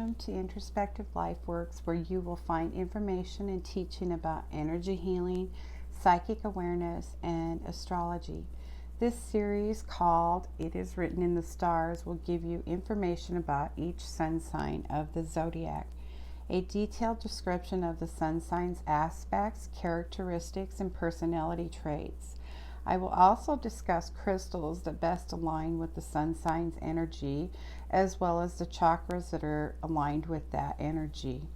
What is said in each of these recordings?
Welcome to Introspective Lifeworks, where you will find information and teaching about energy healing, psychic awareness, and astrology. This series, called It Is Written in the Stars, will give you information about each sun sign of the zodiac, a detailed description of the sun sign's aspects, characteristics, and personality traits. I will also discuss crystals that best align with the sun sign's energy, as well as the chakras that are aligned with that energy.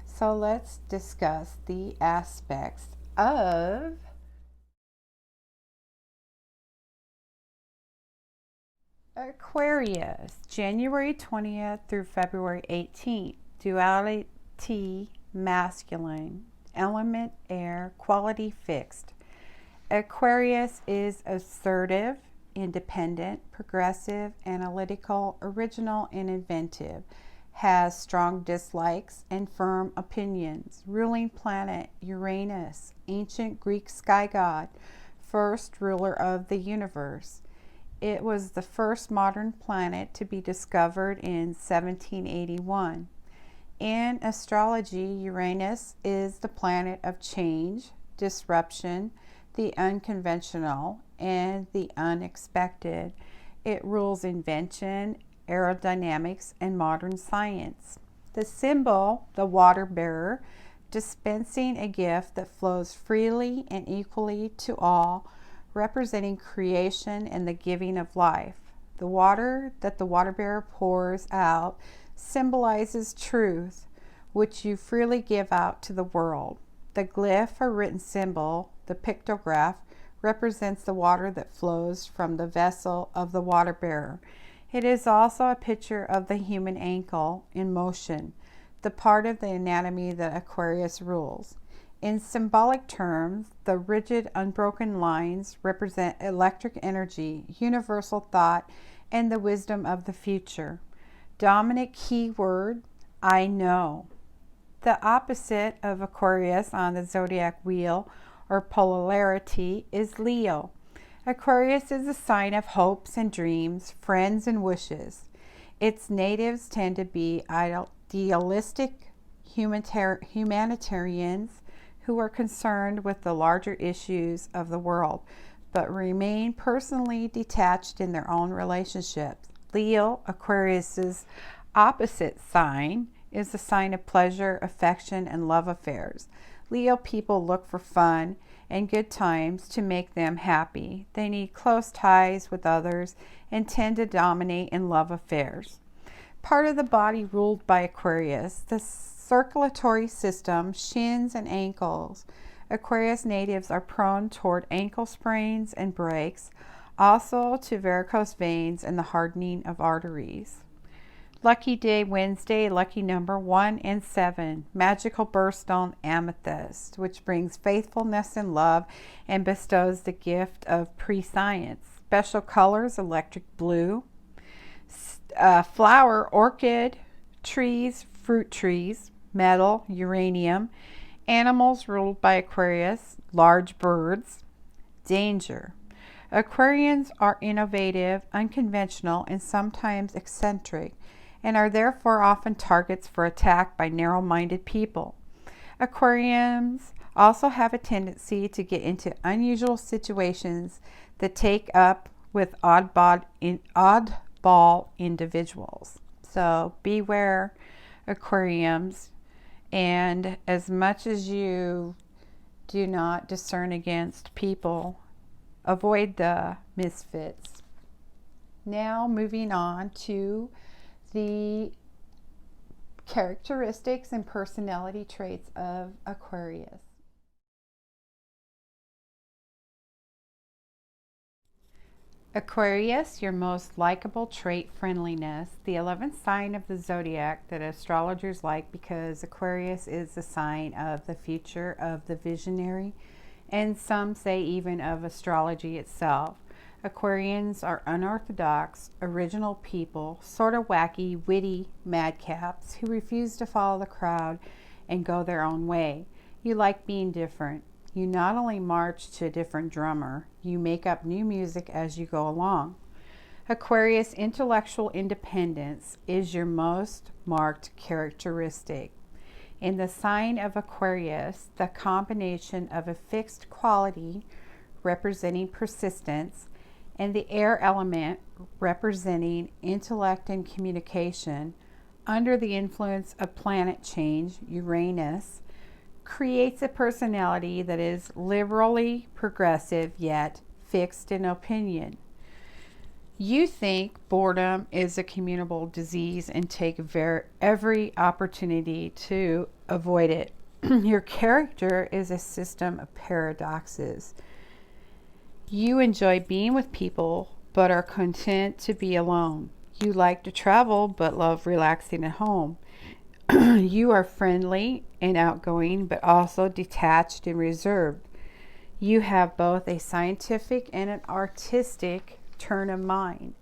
So let's discuss the aspects of Aquarius, January 20th through February 18th. Duality masculine, element air, quality fixed. Aquarius is assertive, independent, progressive, analytical, original, and inventive. Has strong dislikes and firm opinions. Ruling planet Uranus, ancient Greek sky god, first ruler of the universe. It was the first modern planet to be discovered in 1781. In astrology, Uranus is the planet of change, disruption, the unconventional, and the unexpected. It rules invention, aerodynamics, and modern science. The symbol, the water bearer, dispensing a gift that flows freely and equally to all, representing creation and the giving of life. The water that the water bearer pours out symbolizes truth, which you freely give out to the world. The glyph or written symbol, the pictograph, represents the water that flows from the vessel of the water bearer. It is also a picture of the human ankle in motion, the part of the anatomy that Aquarius rules. In symbolic terms, the rigid, unbroken lines represent electric energy, universal thought, and the wisdom of the future. Dominant keyword, I know. The opposite of Aquarius on the zodiac wheel or polarity is Leo. Aquarius is a sign of hopes and dreams, friends and wishes. Its natives tend to be idealistic humanitarians who are concerned with the larger issues of the world, but remain personally detached in their own relationships. Leo, Aquarius's opposite sign, is the sign of pleasure, affection, and love affairs. Leo people look for fun and good times to make them happy. They need close ties with others and tend to dominate in love affairs. Part of the body ruled by Aquarius, the circulatory system, shins and ankles. Aquarius natives are prone toward ankle sprains and breaks, also to varicose veins and the hardening of arteries. Lucky day Wednesday, lucky number 1 and 7. Magical birthstone amethyst, which brings faithfulness and love and bestows the gift of prescience. Special colors, electric blue. Flower, orchid. Trees, fruit trees. Metal, uranium. Animals ruled by Aquarius, large birds. Danger. Aquarians are innovative, unconventional, and sometimes eccentric, and are therefore often targets for attack by narrow-minded people. Aquarians also have a tendency to get into unusual situations that take up with oddball individuals. So beware, Aquarians, and as much as you do not discern against people, avoid the misfits. Now moving on to the characteristics and personality traits of Aquarius. Aquarius, your most likable trait, friendliness. The 11th sign of the zodiac that astrologers like because Aquarius is the sign of the future, of the visionary, and some say even of astrology itself. Aquarians are unorthodox, original people, sort of wacky, witty madcaps who refuse to follow the crowd and go their own way. You like being different. You not only march to a different drummer, you make up new music as you go along. Aquarius, intellectual independence is your most marked characteristic. In the sign of Aquarius, the combination of a fixed quality representing persistence and the air element representing intellect and communication under the influence of planet change, Uranus, creates a personality that is liberally progressive yet fixed in opinion. You think boredom is a communicable disease and take every opportunity to avoid it. Your character is a system of paradoxes. You enjoy being with people but are content to be alone. You like to travel but love relaxing at home. You are friendly and outgoing but also detached and reserved. You have both a scientific and an artistic turn of mind.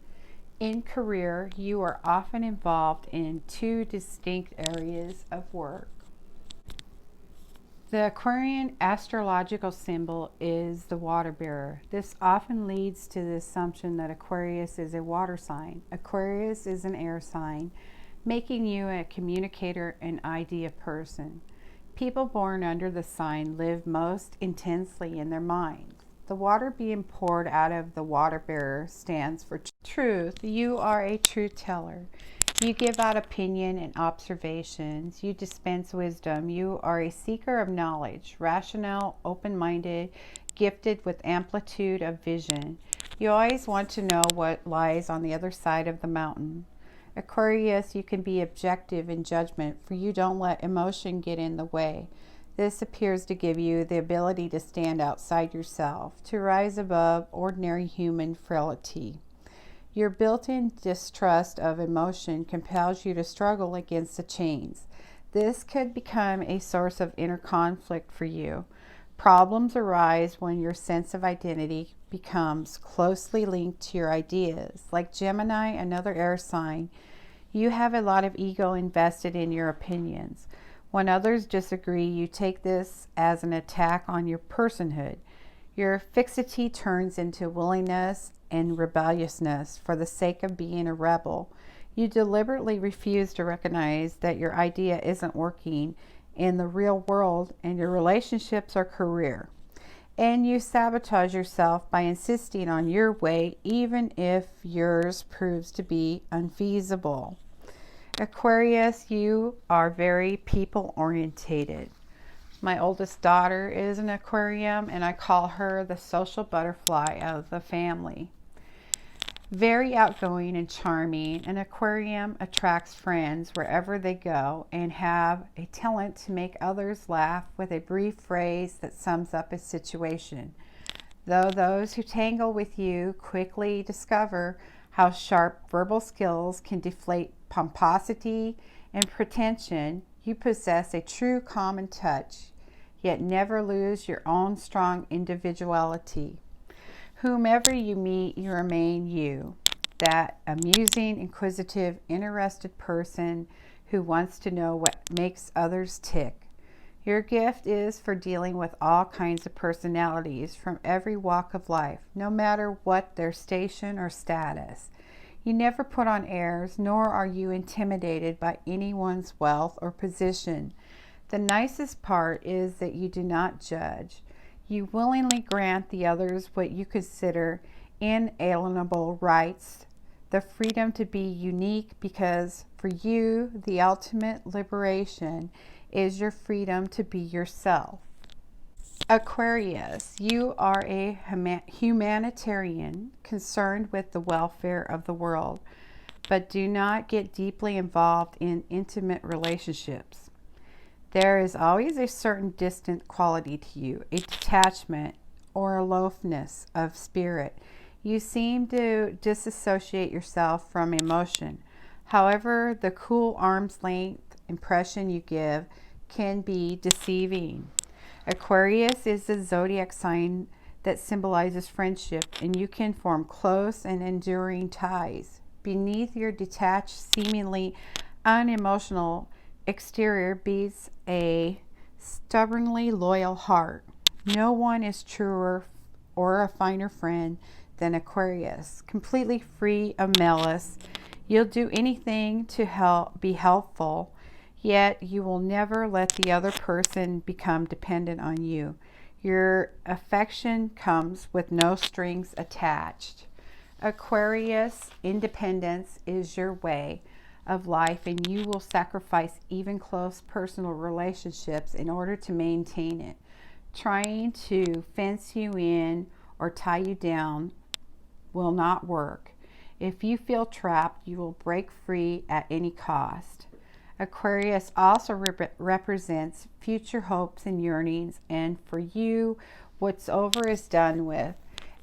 In career, you are often involved in two distinct areas of work. The Aquarian astrological symbol is the water bearer. This often leads to the assumption that Aquarius is a water sign. Aquarius is an air sign, making you a communicator and idea person. People born under the sign live most intensely in their mind. The water being poured out of the water bearer stands for truth. You are a truth teller. You give out opinion and observations. You dispense wisdom. You are a seeker of knowledge, rational, open-minded, gifted with amplitude of vision. You always want to know what lies on the other side of the mountain. Aquarius, you can be objective in judgment, for you don't let emotion get in the way. This appears to give you the ability to stand outside yourself, to rise above ordinary human frailty. Your built-in distrust of emotion compels you to struggle against the chains. This could become a source of inner conflict for you. Problems arise when your sense of identity becomes closely linked to your ideas. Like Gemini, another air sign, you have a lot of ego invested in your opinions. When others disagree, you take this as an attack on your personhood. Your fixity turns into willingness and rebelliousness for the sake of being a rebel. You deliberately refuse to recognize that your idea isn't working in the real world and your relationships or career. And you sabotage yourself by insisting on your way even if yours proves to be unfeasible. Aquarius, you are very people orientated. My oldest daughter is an Aquarium and I call her the social butterfly of the family. Very outgoing and charming, an Aquarium attracts friends wherever they go and have a talent to make others laugh with a brief phrase that sums up a situation. Though those who tangle with you quickly discover how sharp verbal skills can deflate pomposity and pretension, you possess a true common touch, yet never lose your own strong individuality. Whomever you meet, you remain you, that amusing, inquisitive, interested person who wants to know what makes others tick. Your gift is for dealing with all kinds of personalities from every walk of life, no matter what their station or status. You never put on airs, nor are you intimidated by anyone's wealth or position. The nicest part is that you do not judge. You willingly grant the others what you consider inalienable rights, the freedom to be unique, because for you, the ultimate liberation is your freedom to be yourself. Aquarius, you are a humanitarian concerned with the welfare of the world, but do not get deeply involved in intimate relationships. There is always a certain distant quality to you, a detachment or aloofness of spirit. You seem to disassociate yourself from emotion. However, the cool arm's length impression you give can be deceiving. Aquarius is the zodiac sign that symbolizes friendship, and you can form close and enduring ties. Beneath your detached, seemingly unemotional exterior beats a stubbornly loyal heart. No one is truer or a finer friend than Aquarius, completely free of malice. You'll do anything to be helpful, yet you will never let the other person become dependent on you. Your affection comes with no strings attached. Aquarius, independence is your way of life, and you will sacrifice even close personal relationships in order to maintain it. Trying to fence you in or tie you down will not work. If you feel trapped, you will break free at any cost. Aquarius also represents future hopes and yearnings, and for you, what's over is done with.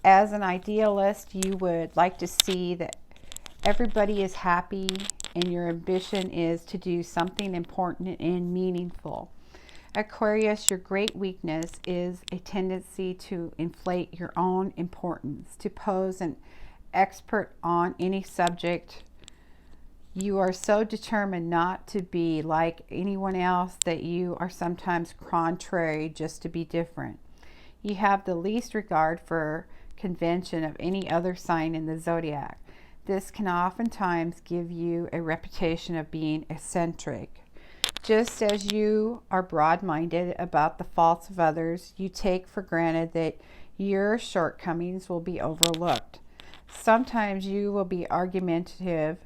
As an idealist, you would like to see that everybody is happy, and your ambition is to do something important and meaningful. Aquarius, your great weakness is a tendency to inflate your own importance, to pose an expert on any subject. You are so determined not to be like anyone else that you are sometimes contrary just to be different. You have the least regard for convention of any other sign in the zodiac. This can oftentimes give you a reputation of being eccentric. Just as you are broad-minded about the faults of others, you take for granted that your shortcomings will be overlooked. Sometimes you will be argumentative,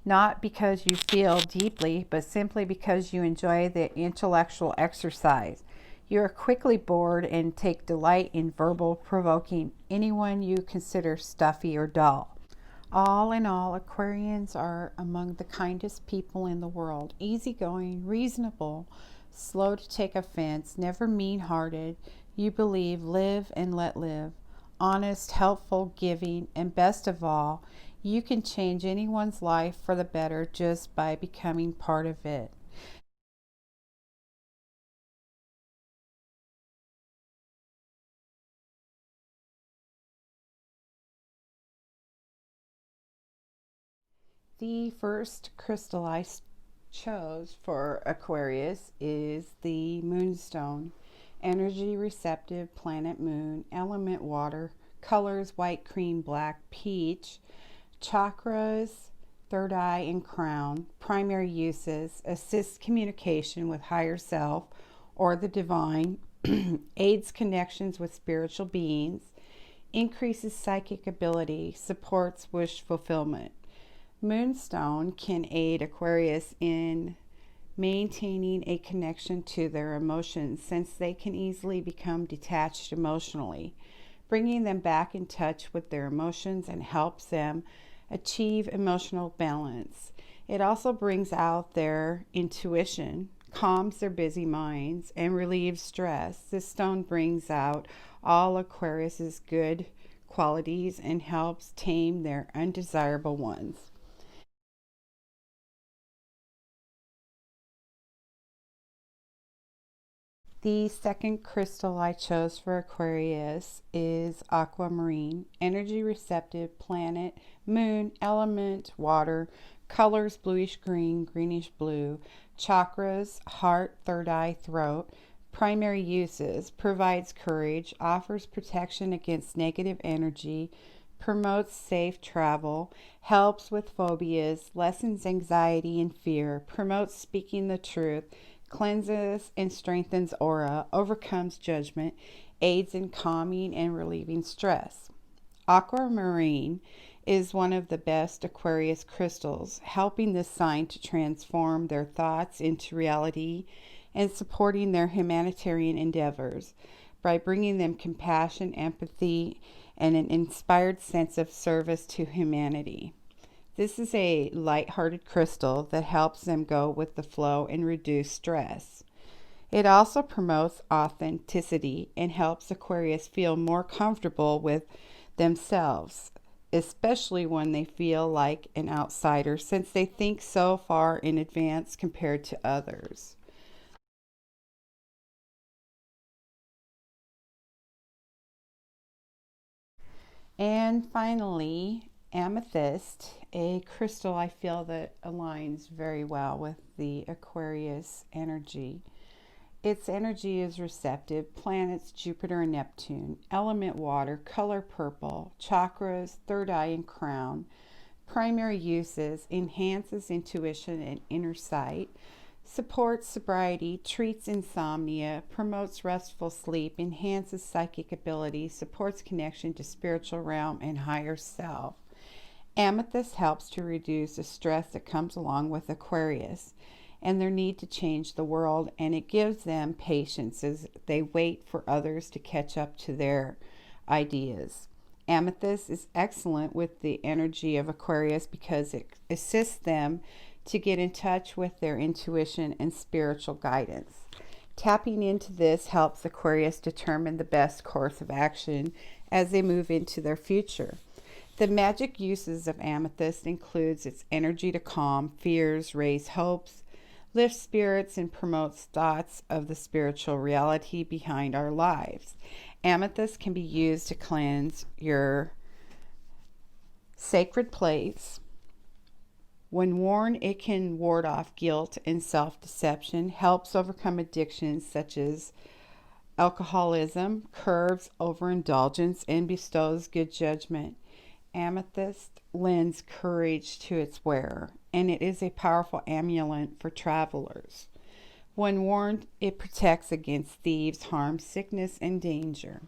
not because you feel deeply, but simply because you enjoy the intellectual exercise. You are quickly bored and take delight in verbal provoking anyone you consider stuffy or dull. All in all, Aquarians are among the kindest people in the world. Easygoing, reasonable, slow to take offense, never mean-hearted. You believe, live and let live. Honest, helpful, giving, and best of all, you can change anyone's life for the better just by becoming part of it. The first crystal I chose for Aquarius is the Moonstone. Energy receptive planet moon, element water, colors white, cream, black, peach, chakras, third eye and crown. Primary uses: assists communication with higher self or the divine, aids connections with spiritual beings, increases psychic ability, supports wish fulfillment. Moonstone can aid Aquarius in maintaining a connection to their emotions, since they can easily become detached emotionally. Bringing them back in touch with their emotions and helps them achieve emotional balance. It also brings out their intuition, calms their busy minds, and relieves stress. This stone brings out all Aquarius's good qualities and helps tame their undesirable ones. The second crystal I chose for Aquarius is aquamarine. Energy receptive planet, moon, element, water, colors bluish green, greenish blue, chakras, heart, third eye, throat. Primary uses: provides courage, offers protection against negative energy, promotes safe travel, helps with phobias, lessens anxiety and fear, promotes speaking the truth, cleanses and strengthens aura, overcomes judgment, aids in calming and relieving stress. Aquamarine is one of the best Aquarius crystals, helping this sign to transform their thoughts into reality and supporting their humanitarian endeavors by bringing them compassion, empathy, and an inspired sense of service to humanity. This is a light-hearted crystal that helps them go with the flow and reduce stress. It also promotes authenticity and helps Aquarius feel more comfortable with themselves, especially when they feel like an outsider, since they think so far in advance compared to others. And finally, amethyst, a crystal I feel that aligns very well with the Aquarius energy. Its energy is receptive. Planets Jupiter and Neptune. Element water, color purple. Chakras, third eye and crown. Primary uses: enhances intuition and inner sight, supports sobriety, treats insomnia, promotes restful sleep, enhances psychic ability, supports connection to spiritual realm and higher self. Amethyst helps to reduce the stress that comes along with Aquarius and their need to change the world, and it gives them patience as they wait for others to catch up to their ideas. Amethyst is excellent with the energy of Aquarius because it assists them to get in touch with their intuition and spiritual guidance. Tapping into this helps Aquarius determine the best course of action as they move into their future. The magic uses of amethyst includes its energy to calm fears, raise hopes, lift spirits, and promotes thoughts of the spiritual reality behind our lives. Amethyst can be used to cleanse your sacred place. When worn, it can ward off guilt and self-deception, helps overcome addictions such as alcoholism, curbs overindulgence, and bestows good judgment. Amethyst lends courage to its wearer, and it is a powerful amulet for travelers. When worn, it protects against thieves, harm, sickness, and danger.